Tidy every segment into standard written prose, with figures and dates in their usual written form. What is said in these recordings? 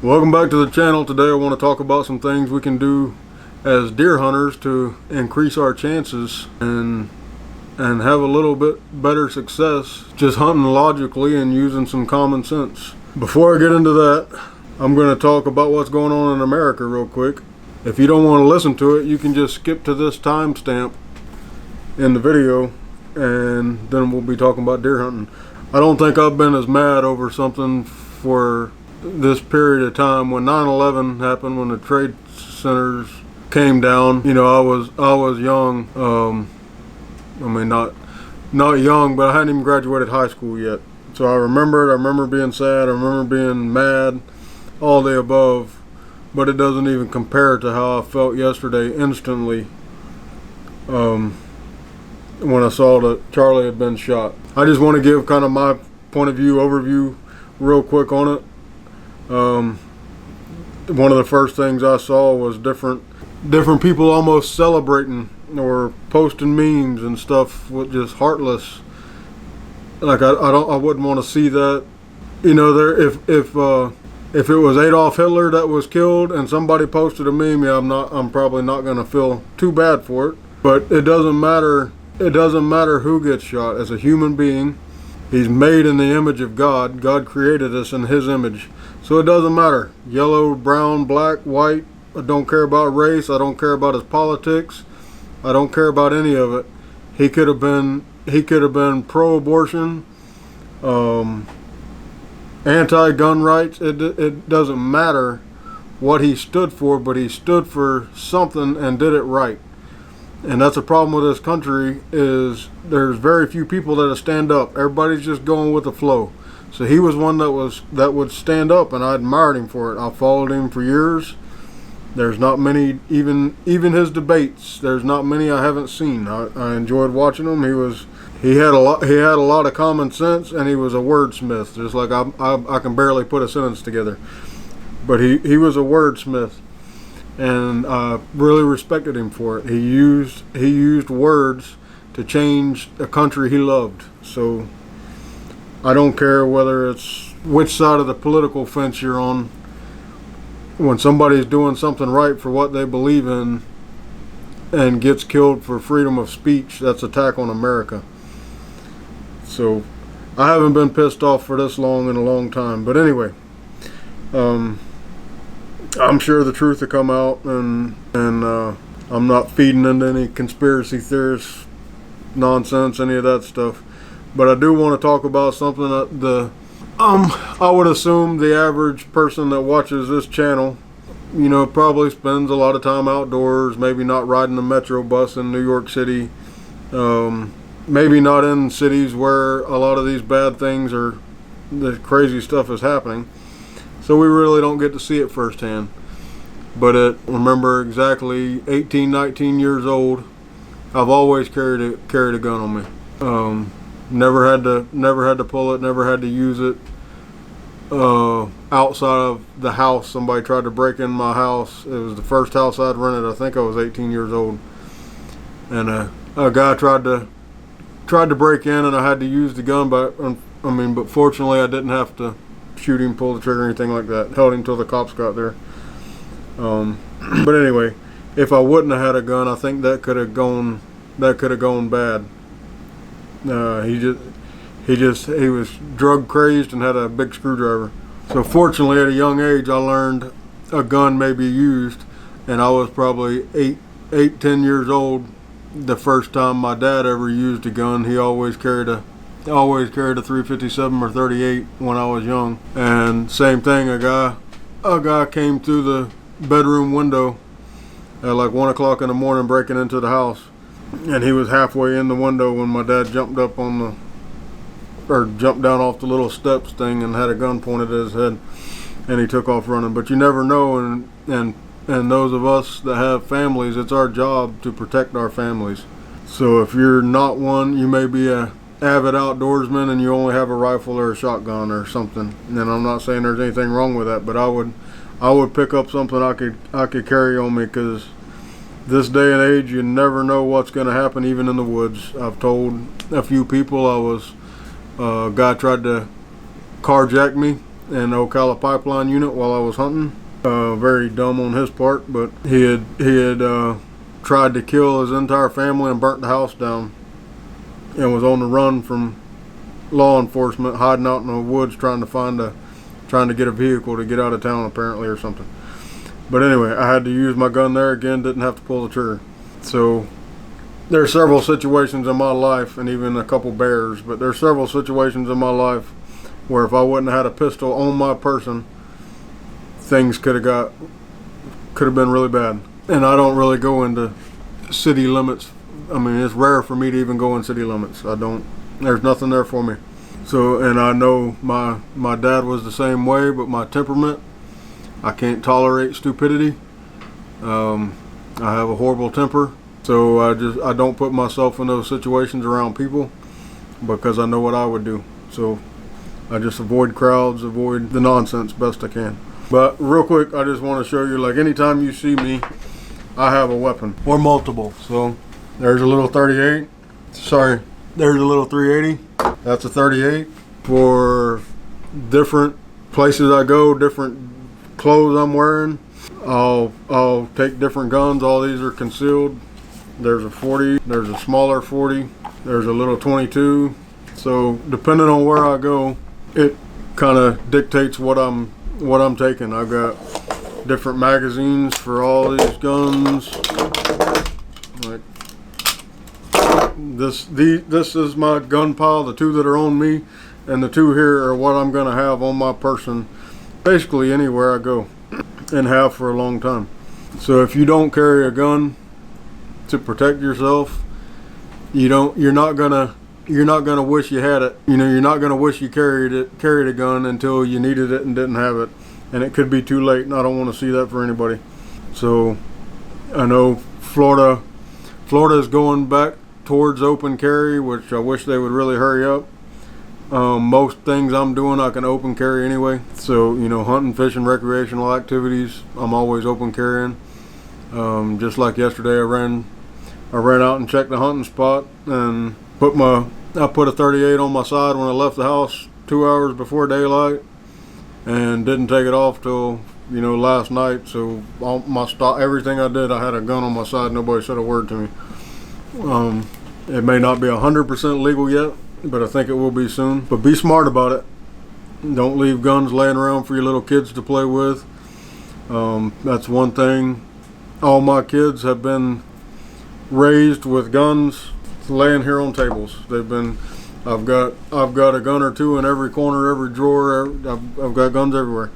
Welcome back to the channel. Today I want to talk about some things we can do as deer hunters to increase our chances and have a little bit better success just hunting logically and using some common sense. Before I get into that, I'm going to talk about what's going on in America real quick. If you don't want to listen to it, you can just skip to this timestamp in the video and then we'll be talking about deer hunting. I don't think I've been as mad over something for this period of time. When 9/11 happened, when the trade centers came down, you know, I was young. I mean, not young, but I hadn't even graduated high school yet. So I remember it. I remember being sad. I remember being mad, all the above. But it doesn't even compare to how I felt yesterday instantly when I saw that Charlie had been shot. I just want to give kind of my point of view, overview real quick on it. One of the first things I saw was different people almost celebrating or posting memes and stuff with just heartless. Like I wouldn't want to see that. You know, if it was Adolf Hitler that was killed and somebody posted a meme, yeah, I'm probably not going to feel too bad for it. But it doesn't matter. It doesn't matter who gets shot. As a human being, he's made in the image of God. God created us in His image. So it doesn't matter. Yellow, brown, black, white. I don't care about race. I don't care about his politics. I don't care about any of it. He could have been pro-abortion, anti-gun rights. It doesn't matter what he stood for, but he stood for something and did it right. And that's a problem with this country, is there's very few people that stand up. Everybody's just going with the flow. So he was one that would stand up, and I admired him for it. I followed him for years. There's not many, even his debates, there's not many I haven't seen. I enjoyed watching him. He had a lot of common sense, and he was a wordsmith. Just like I can barely put a sentence together. But he was a wordsmith. And I really respected him for it. He used words to change a country he loved. So I don't care whether it's which side of the political fence you're on. When somebody's doing something right for what they believe in and gets killed for freedom of speech, that's an attack on America. So I haven't been pissed off for this long in a long time. But anyway, I'm sure the truth will come out, and I'm not feeding into any conspiracy theorist nonsense, any of that stuff. But I do want to talk about something that I would assume the average person that watches this channel, you know, probably spends a lot of time outdoors, maybe not riding the metro bus in New York City, maybe not in cities where a lot of these bad things or the crazy stuff is happening. So we really don't get to see it firsthand. But remember, exactly 18, 19 years old, I've always carried a gun on me. Never had to pull it, never had to use it. Outside of the house, somebody tried to break in my house. It was the first house I'd rented. I think I was 18 years old, and a guy tried to break in, and I had to use the gun. But fortunately, I didn't have to shoot him, pull the trigger, anything like that. Held him till the cops got there. But anyway, if I wouldn't have had a gun, I think that could have gone bad. He was drug crazed and had a big screwdriver. So fortunately, at a young age, I learned a gun may be used, and I was probably 10 years old the first time my dad ever used a gun. He always carried a 357 or 38 when I was young. And same thing, a guy came through the bedroom window at like 1 o'clock in the morning, breaking into the house, and he was halfway in the window when my dad jumped down off the little steps thing and had a gun pointed at his head, and he took off running. But you never know, and those of us that have families, it's our job to protect our families. So if you're not one, you may be a avid outdoorsman and you only have a rifle or a shotgun or something, and I'm not saying there's anything wrong with that, but I would pick up something I could carry on me, because this day and age, you never know what's going to happen, even in the woods. I've told a few people a guy tried to carjack me in Ocala pipeline unit while I was hunting. Very dumb on his part, but he had tried to kill his entire family and burnt the house down, and was on the run from law enforcement, hiding out in the woods trying to get a vehicle to get out of town apparently or something. But anyway, I had to use my gun there again, didn't have to pull the trigger. So there are several situations in my life, and even a couple bears, but there are several situations in my life where if I wouldn't have had a pistol on my person, things could have been really bad. And I don't really go into city limits. I mean, it's rare for me to even go in city limits. There's nothing there for me. So, and I know my dad was the same way, but my temperament, I can't tolerate stupidity. I have a horrible temper, so I don't put myself in those situations around people because I know what I would do. So I just avoid crowds, avoid the nonsense best I can. But real quick, I just want to show you, like, anytime you see me, I have a weapon or multiple. So there's a little 38. Sorry, there's a little 380. That's a 38. For different places I go, different clothes I'm wearing, I'll take different guns. All these are concealed. There's a 40, there's a smaller 40, there's a little 22. So depending on where I go, it kind of dictates what I'm taking. I've got different magazines for all these guns. Like this is my gun pile. The two that are on me and the two here are what I'm gonna have on my person basically anywhere I go, and have for a long time. So if you don't carry a gun to protect yourself, you're not gonna wish you had it. You know, you're not gonna wish you carried a gun until you needed it and didn't have it, and it could be too late, and I don't want to see that for anybody. So I know Florida is going back towards open carry, which I wish they would really hurry up. Most things I'm doing I can open carry anyway. So, you know, hunting, fishing, recreational activities, I'm always open carrying. Just like yesterday, I ran out and checked the hunting spot and I put a 38 on my side when I left the house 2 hours before daylight, and didn't take it off till, you know, last night. So all my stock, everything I did, I had a gun on my side. Nobody said a word to me. It may not be 100% legal yet, but I think it will be soon. But be smart about it. Don't leave guns laying around for your little kids to play with. That's one thing. All my kids have been raised with guns laying here on tables. I've got a gun or two in every corner, every drawer. I've got guns everywhere.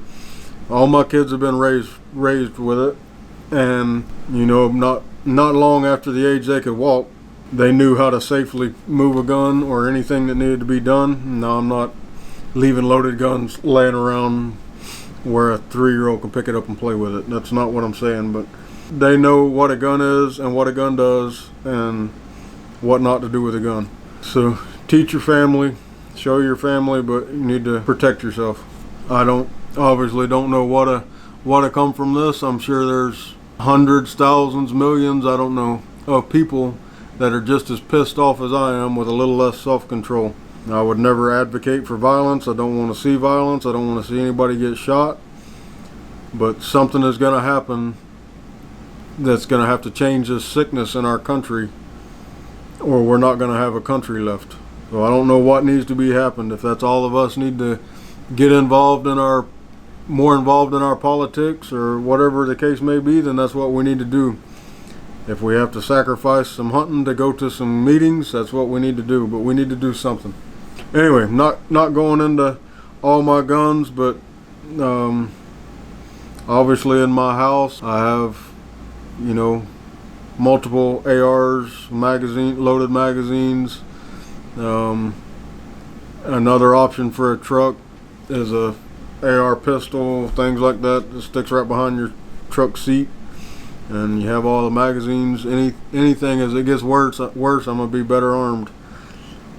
All my kids have been raised with it, and you know, not long after the age they could walk, they knew how to safely move a gun or anything that needed to be done. No, I'm not leaving loaded guns laying around where a 3-year-old can pick it up and play with it. That's not what I'm saying, but they know what a gun is and what a gun does and what not to do with a gun. So teach your family, show your family, but you need to protect yourself. I obviously don't know what to come from this. I'm sure there's hundreds, thousands, millions, I don't know, of people that are just as pissed off as I am with a little less self-control. I would never advocate for violence. I don't want to see violence. I don't want to see anybody get shot. But something is going to happen that's going to have to change this sickness in our country, or we're not going to have a country left. So I don't know what needs to be happened. If that's all of us need to get more involved in our politics or whatever the case may be, then that's what we need to do. If we have to sacrifice some hunting to go to some meetings, that's what we need to do. But we need to do something. Anyway, not going into all my guns, but obviously in my house I have, you know, multiple ARs, loaded magazines. Another option for a truck is a AR pistol, things like that. It sticks right behind your truck seat, and you have all the magazines. Anything as it gets worse, I'm gonna be better armed.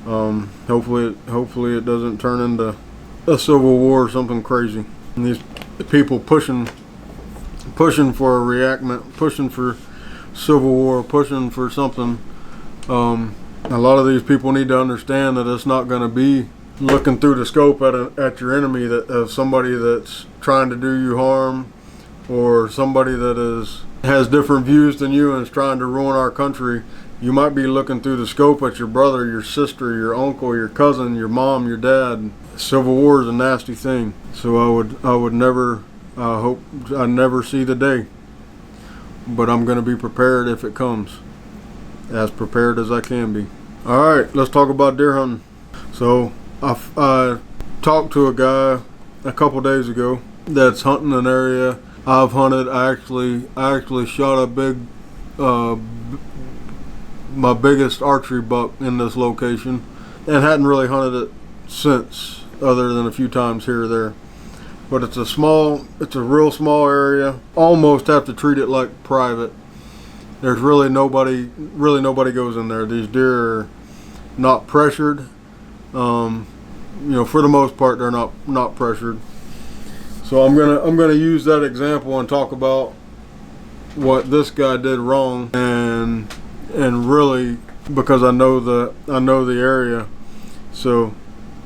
Hopefully it doesn't turn into a civil war or something crazy. And these people pushing for a reenactment, pushing for civil war, pushing for something. A lot of these people need to understand that it's not going to be looking through the scope at your enemy, that of somebody that's trying to do you harm, or somebody that has different views than you and is trying to ruin our country. You might be looking through the scope at your brother, your sister, your uncle, your cousin, your mom, your dad. Civil war is a nasty thing. So I would never hope I never see the day. But I'm going to be prepared if it comes. As prepared as I can be. Alright, let's talk about deer hunting. So I talked to a guy a couple days ago that's hunting an area I've hunted. I actually shot a big my biggest archery buck in this location, and hadn't really hunted it since, other than a few times here or there. But it's a real small area. Almost have to treat it like private. There's really nobody goes in there. These deer are not pressured. For the most part, they're not pressured. So I'm gonna use that example and talk about what this guy did wrong, and really, because I know the area. So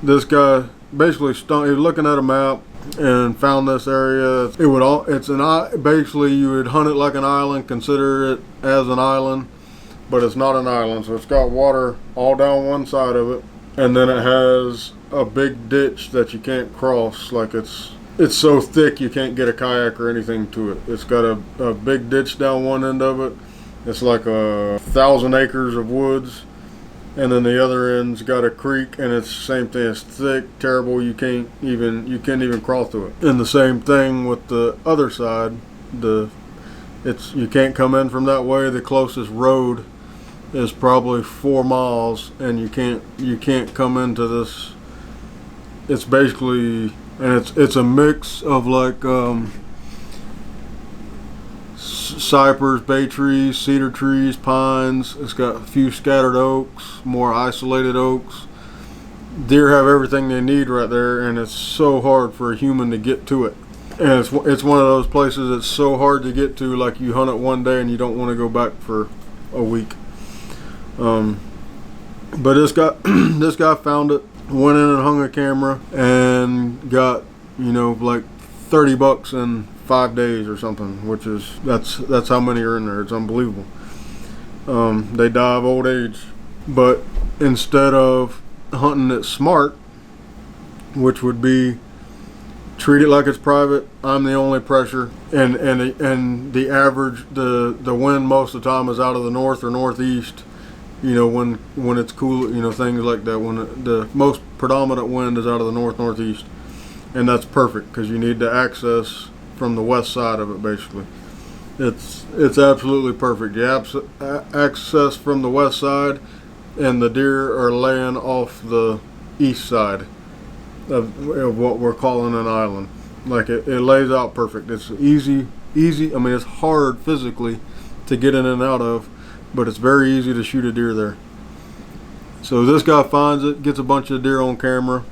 this guy basically he was looking at a map and found this area. Basically you would hunt it like an island, consider it as an island, but it's not an island. So it's got water all down one side of it, and then it has a big ditch that you can't cross. Like it's so thick you can't get a kayak or anything to it. It's got a big ditch down one end of it. It's like 1,000 acres of woods, and then the other end's got a creek, and it's the same thing. It's thick, terrible. You can't even crawl through it. And the same thing with the other side. You can't come in from that way. The closest road is probably 4 miles, and you can't come into this. It's basically, and it's a mix of like cypress, bay trees, cedar trees, pines. It's got a few scattered oaks, more isolated oaks. Deer have everything they need right there, and it's so hard for a human to get to it. And it's one of those places that's so hard to get to, like you hunt it one day and you don't want to go back for a week. But this guy found it, went in and hung a camera, and got like 30 bucks in 5 days or something, which is that's how many are in there. It's unbelievable. They die of old age. But instead of hunting it smart, which would be treat it like it's private, I'm the only pressure, and the average, the wind most of the time is out of the north or northeast. When it's cool, things like that. When the most predominant wind is out of the northeast, and that's perfect because you need to access from the west side of it. Basically, it's absolutely perfect. You access from the west side, and the deer are laying off the east side of what we're calling an island. Like it lays out perfect. It's easy. I mean, it's hard physically to get in and out of, but it's very easy to shoot a deer there. So this guy finds it, gets a bunch of deer on camera,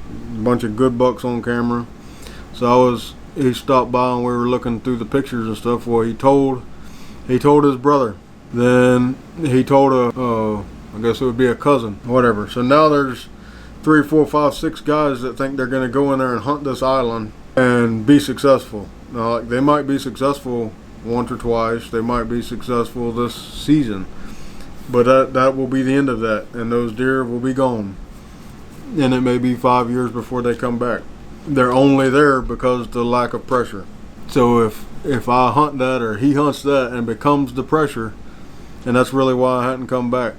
a bunch of good bucks on camera. So he stopped by and we were looking through the pictures and stuff. Well, he told his brother. Then he told I guess it would be a cousin, whatever. So now there's 3, 4, 5, 6 guys that think they're going to go in there and hunt this island and be successful. Now, they might be successful once or twice. They might be successful this season, but that will be the end of that, and those deer will be gone. And it may be 5 years before they come back. They're only there because of the lack of pressure. So if I hunt that, or he hunts that, and becomes the pressure, and that's really why I hadn't gone back.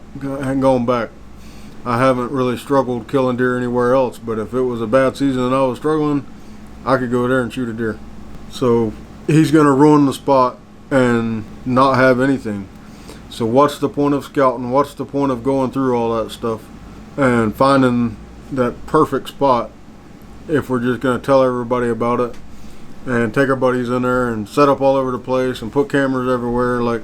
I haven't really struggled killing deer anywhere else, but if it was a bad season and I was struggling, I could go there and shoot a deer. So he's going to ruin the spot and not have anything. So what's the point of scouting? What's the point of going through all that stuff and finding that perfect spot if we're just going to tell everybody about it and take our buddies in there and set up all over the place and put cameras everywhere? Like,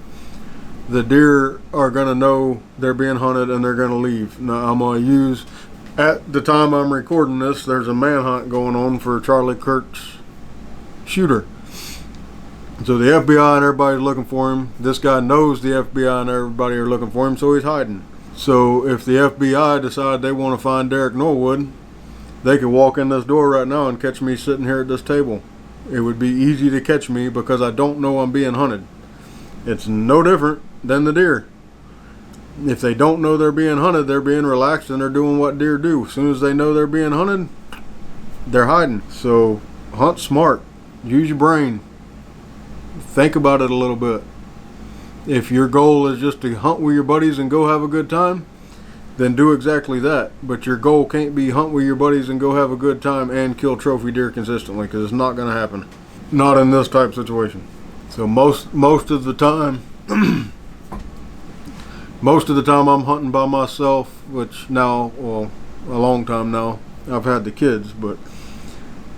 the deer are going to know they're being hunted and they're going to leave. Now, I'm going to use, at the time I'm recording this, there's a manhunt going on for Charlie Kirk's shooter. So the FBI and everybody's looking for him. This guy knows the FBI and everybody are looking for him, so he's hiding. So if the FBI decide they want to find Derek Norwood, They could walk in this door right now and catch me sitting here at this table. It would be easy to catch me because I don't know I'm being hunted. It's no different than the deer. If they don't know they're being hunted, they're being relaxed and they're doing what deer do. As soon as they know they're being hunted, they're hiding. So hunt smart. Use your brain. Think about it a little bit. If your goal is just to hunt with your buddies and go have a good time, then do exactly that. But your goal can't be hunt with your buddies and go have a good time and kill trophy deer consistently, because it's not going to happen. Not in this type of situation. So most of the time, most of the time I'm hunting by myself, which now, well, a long time now, I've had the kids, but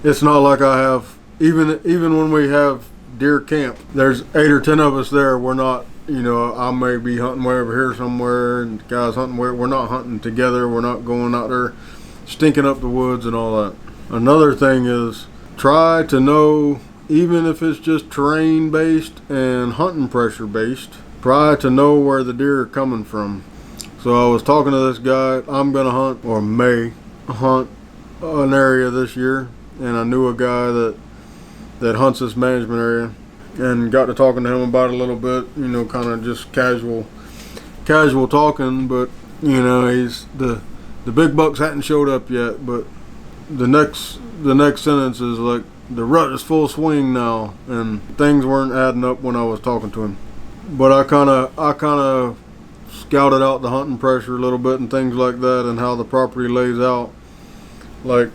it's not like I have, even when we have deer camp, there's 8 or 10 of us there. We're not, I may be hunting way over here somewhere and guys hunting where we're not hunting together. We're not going out there stinking up the woods and all that. Another thing is try to know, even if it's just terrain based and hunting pressure based, try to know where the deer are coming from. So I was talking to this guy. I'm gonna hunt, or may hunt, an area this year, and I knew a guy that hunts this management area, and got to talking to him about it a little bit, kind of just casual talking, but he's the big bucks hadn't showed up yet, but the next sentence is like, the rut is full swing now, and things weren't adding up when I was talking to him. But I kind of scouted out the hunting pressure a little bit and things like that, and how the property lays out. Like,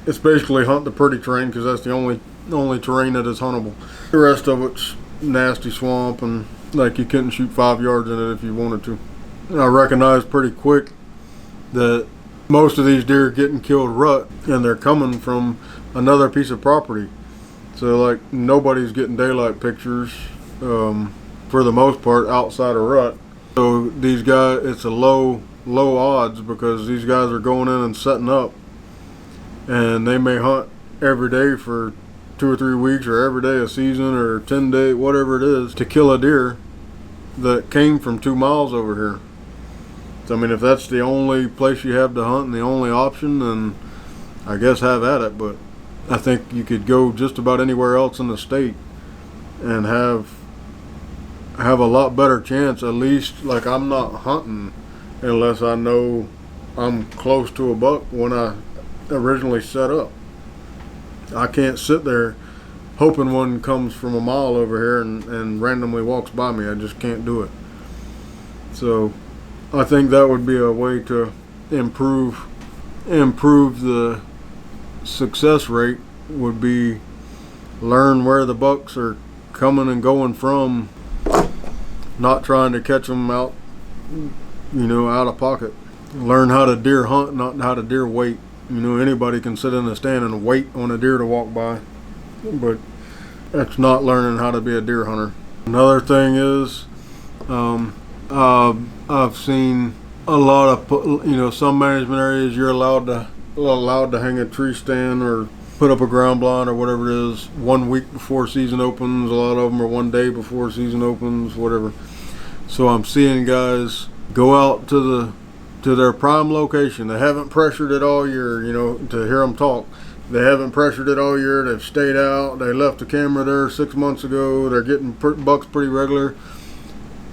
it's basically hunt the pretty terrain, because that's the only terrain that is huntable. The rest of it's nasty swamp, and like you couldn't shoot 5 yards in it if you wanted to. And I recognized pretty quick that most of these deer are getting killed rut, and they're coming from another piece of property. So like nobody's getting daylight pictures for the most part outside of rut. So these guys, it's a low odds, because these guys are going in and setting up, and they may hunt every day for 2 or 3 weeks, or every day a season, or 10 days, whatever it is, to kill a deer that came from 2 miles over here. So I mean, if that's the only place you have to hunt and the only option, then I guess have at it. But I think you could go just about anywhere else in the state and have a lot better chance. At least, like, I'm not hunting unless I know I'm close to a buck when I originally set up. I can't sit there hoping one comes from a mile over here and randomly walks by me. I just can't do it. So I think that would be a way to improve the success rate, would be learn where the bucks are coming and going from, not trying to catch them out of pocket. Learn how to deer hunt, not how to deer wait. Anybody can sit in a stand and wait on a deer to walk by, but that's not learning how to be a deer hunter. Another thing is, I've seen a lot of, some management areas you're allowed to hang a tree stand or put up a ground blind or whatever it is 1 week before season opens. A lot of them are 1 day before season opens, whatever. So I'm seeing guys go out to their prime location. They haven't pressured it all year, to hear them talk. They haven't pressured it all year. They've stayed out. They left the camera there 6 months ago. They're getting bucks pretty regular.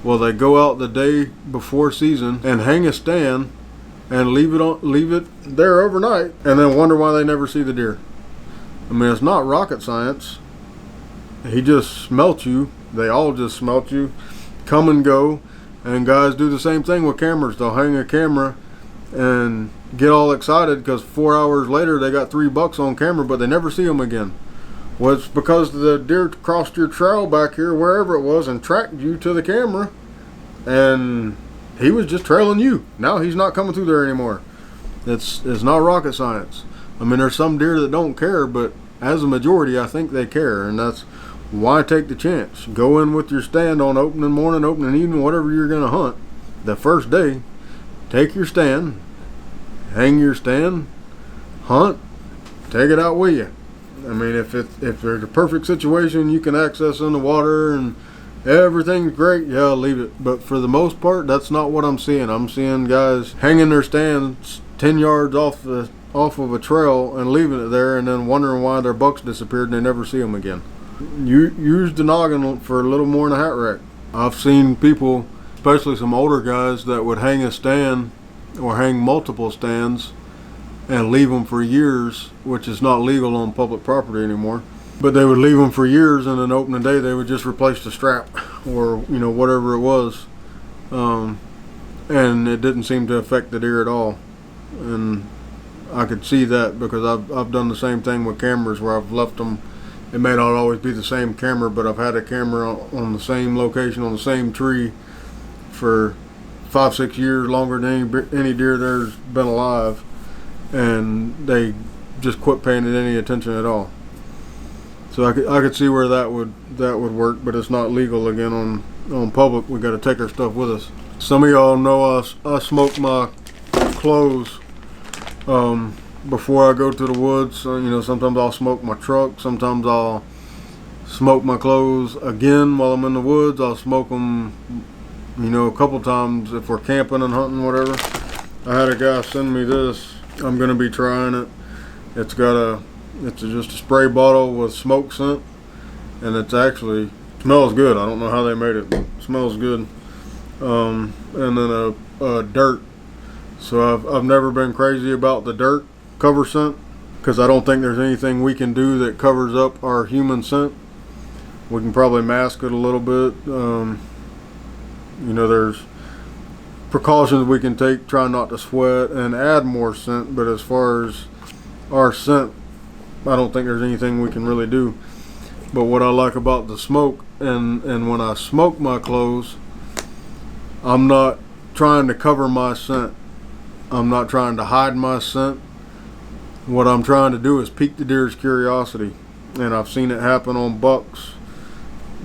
Well, they go out the day before season and hang a stand and leave it there overnight, and then wonder why they never see the deer. I mean, it's not rocket science. He just smelt you. They all just smelt you. Come and go. And guys do the same thing with cameras. They'll hang a camera and get all excited because 4 hours later they got 3 bucks on camera, but they never see them again. Well, it's because the deer crossed your trail back here, wherever it was, and tracked you to the camera, and he was just trailing you. Now he's not coming through there anymore. It's not rocket science. I mean, there's some deer that don't care, but as a majority, I think they care, and that's why take the chance. Go in with your stand on opening morning, opening evening, whatever you're going to hunt. The first day, take your stand, hang your stand, hunt, take it out with you. I mean, if there's a perfect situation, you can access in the water and everything's great, yeah, leave it. But for the most part, that's not what I'm seeing. I'm seeing guys hanging their stands 10 yards off the off of a trail and leaving it there, and then wondering why their bucks disappeared and they never see them again. You use the noggin for a little more than a hat rack. I've seen people, especially some older guys, that would hang a stand or hang multiple stands and leave them for years, which is not legal on public property anymore. But they would leave them for years, and then opening day they would just replace the strap or whatever it was, and it didn't seem to affect the deer at all. And I could see that because I've done the same thing with cameras where I've left them. It may not always be the same camera, but I've had a camera on the same location on the same tree for 5-6 years, longer than any deer there's been alive, and they just quit paying it any attention at all. So I could see where that would work, but it's not legal again on public. We got to take our stuff with us. Some of y'all know I smoke my clothes before I go to the woods. Sometimes I'll smoke my truck. Sometimes I'll smoke my clothes again while I'm in the woods. I'll smoke them, a couple times if we're camping and hunting, whatever. I had a guy send me this. I'm gonna be trying it. It's just a spray bottle with smoke scent, and it smells good. I don't know how they made it, but it smells good. And then a dirt. So I've never been crazy about the dirt cover scent, because I don't think there's anything we can do that covers up our human scent. We can probably mask it a little bit. There's precautions we can take, try not to sweat and add more scent, but as far as our scent, I don't think there's anything we can really do. But what I like about the smoke, and when I smoke my clothes, I'm not trying to cover my scent. I'm not trying to hide my scent. What I'm trying to do is pique the deer's curiosity, and I've seen it happen on bucks.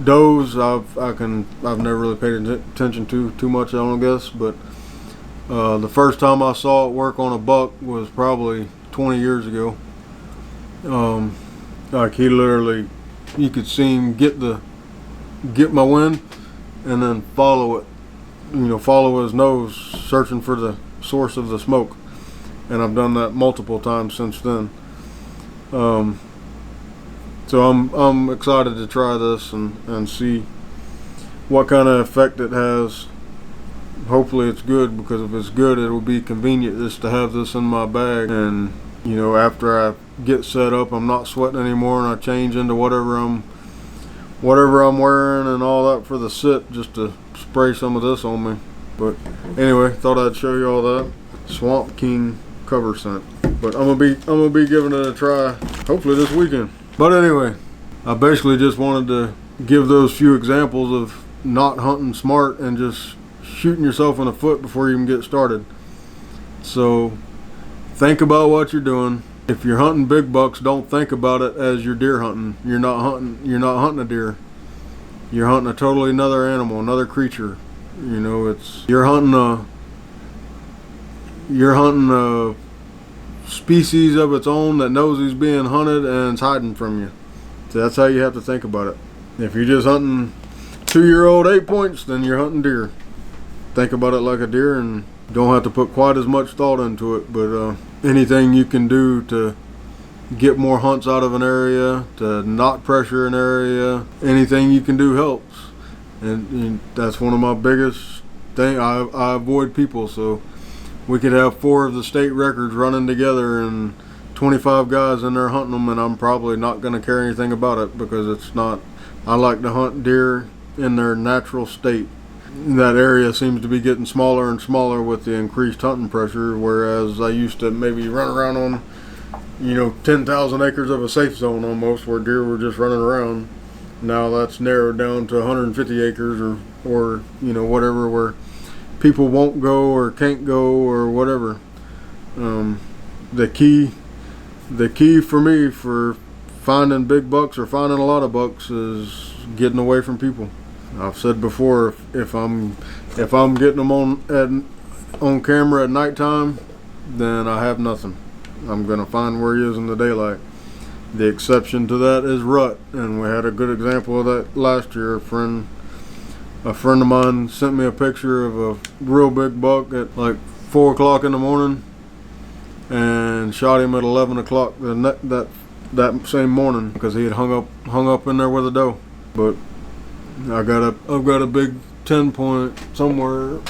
Does I've never really paid attention to too much, I don't guess, but the first time I saw it work on a buck was probably 20 years ago. Like he literally, you could see him get my wind and then follow it, follow his nose, searching for the source of the smoke. And I've done that multiple times since then. So I'm excited to try this and see what kind of effect it has. Hopefully it's good, because if it's good, it'll be convenient just to have this in my bag. And after I get set up, I'm not sweating anymore, and I change into whatever I'm wearing and all that for the sit, just to spray some of this on me. But anyway, thought I'd show you all that Swamp King cover scent. But I'm gonna be giving it a try, hopefully this weekend. But anyway, I basically just wanted to give those few examples of not hunting smart and just shooting yourself in the foot before you even get started. So think about what you're doing. If you're hunting big bucks, don't think about it as you're deer hunting. You're not hunting a deer. You're hunting a totally another animal, another creature. You're hunting a species of its own that knows he's being hunted and it's hiding from you. So that's how you have to think about it. If you're just hunting 2-year-old 8 points, then you're hunting deer. Think about it like a deer, and don't have to put quite as much thought into it. But anything you can do to get more hunts out of an area, to not pressure an area, anything you can do helps. And that's one of my biggest things. I avoid people, so we could have 4 of the state records running together and 25 guys in there hunting them, and I'm probably not going to care anything about it, because it's not. I like to hunt deer in their natural state. That area seems to be getting smaller and smaller with the increased hunting pressure, whereas I used to maybe run around on 10,000 acres of a safe zone almost, where deer were just running around. Now that's narrowed down to 150 acres or whatever, where people won't go or can't go or whatever. The key for me for finding big bucks or finding a lot of bucks is getting away from people. I've said before, if I'm getting them on camera at nighttime, then I have nothing. I'm gonna find where he is in the daylight. The exception to that is rut, and we had a good example of that last year. A friend of mine sent me a picture of a real big buck at like 4 o'clock in the morning, and shot him at 11 o'clock that same morning because he had hung up in there with a doe. But I've got a big 10 point somewhere.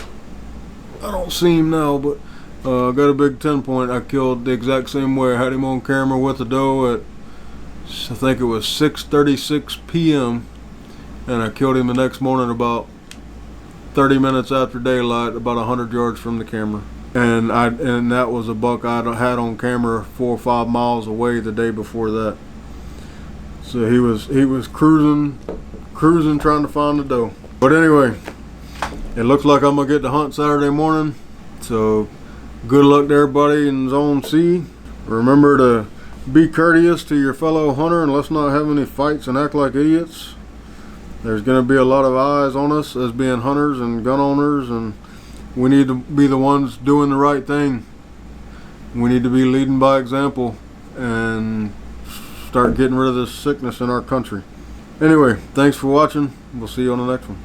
I don't see him now, but I got a big 10 point. I killed the exact same way. I had him on camera with the doe at, I think it was 6:36 p.m. and I killed him the next morning about 30 minutes after daylight, about 100 yards from the camera. And that was a buck I had on camera 4 or 5 miles away the day before that. So he was cruising trying to find the doe. But anyway, it looks like I'm gonna get to hunt Saturday morning. So good luck to everybody in Zone C. Remember to be courteous to your fellow hunter and let's not have any fights and act like idiots. There's going to be a lot of eyes on us as being hunters and gun owners, and we need to be the ones doing the right thing. We need to be leading by example and start getting rid of this sickness in our country. Anyway, thanks for watching. We'll see you on the next one.